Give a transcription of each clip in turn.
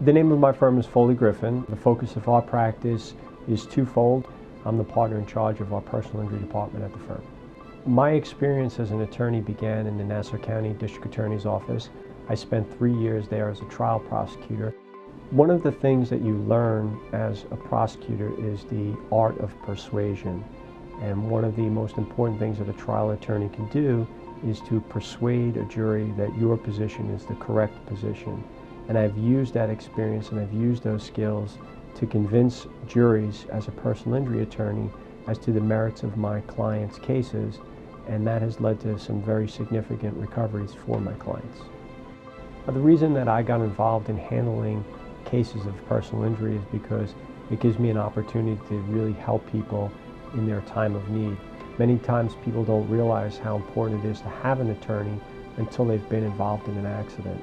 The name of my firm is Foley Griffin. The focus of our practice is twofold. I'm the partner in charge of our personal injury department at the firm. My experience as an attorney began in the Nassau County District Attorney's Office. I spent 3 years there as a trial prosecutor. One of the things that you learn as a prosecutor is the art of persuasion. And one of the most important things that a trial attorney can do is to persuade a jury that your position is the correct position. And I've used that experience and I've used those skills to convince juries as a personal injury attorney as to the merits of my clients' cases, and that has led to some very significant recoveries for my clients. The reason that I got involved in handling cases of personal injury is because it gives me an opportunity to really help people in their time of need. Many times people don't realize how important it is to have an attorney until they've been involved in an accident.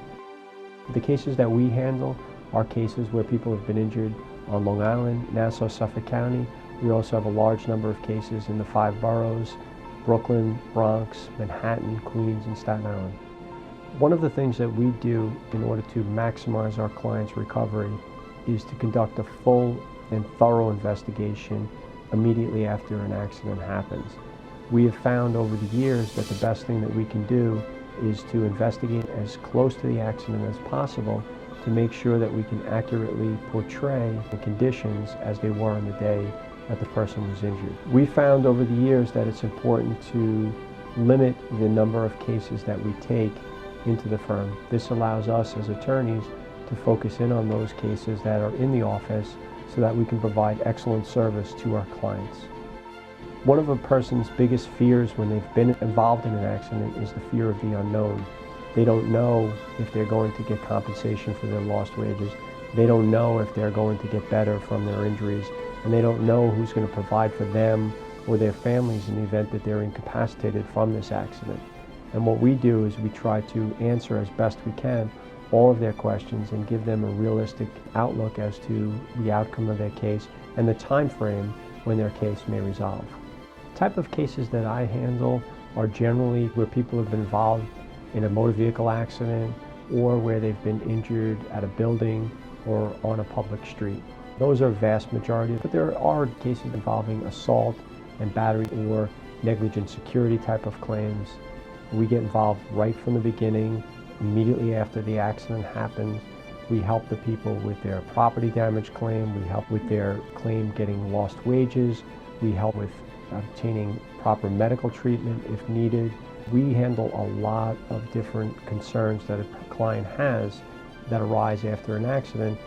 The cases that we handle are cases where people have been injured on Long Island, Nassau, Suffolk County. We also have a large number of cases in the 5 boroughs: Brooklyn, Bronx, Manhattan, Queens, and Staten Island. One of the things that we do in order to maximize our clients' recovery is to conduct a full and thorough investigation immediately after an accident happens. We have found over the years that the best thing that we can do is to investigate as close to the accident as possible to make sure that we can accurately portray the conditions as they were on the day that the person was injured. We found over the years that it's important to limit the number of cases that we take into the firm. This allows us as attorneys to focus in on those cases that are in the office so that we can provide excellent service to our clients. One of a person's biggest fears when they've been involved in an accident is the fear of the unknown. They don't know if they're going to get compensation for their lost wages. They don't know if they're going to get better from their injuries, and they don't know who's going to provide for them or their families in the event that they're incapacitated from this accident. And what we do is we try to answer as best we can all of their questions and give them a realistic outlook as to the outcome of their case and the time frame when their case may resolve. The type of cases that I handle are generally where people have been involved in a motor vehicle accident or where they've been injured at a building or on a public street. Those are a vast majority, but there are cases involving assault and battery or negligent security type of claims. We get involved right from the beginning, immediately after the accident happens. We help the people with their property damage claim. We help with their claim getting lost wages. We help with obtaining proper medical treatment if needed. We handle a lot of different concerns that a client has that arise after an accident,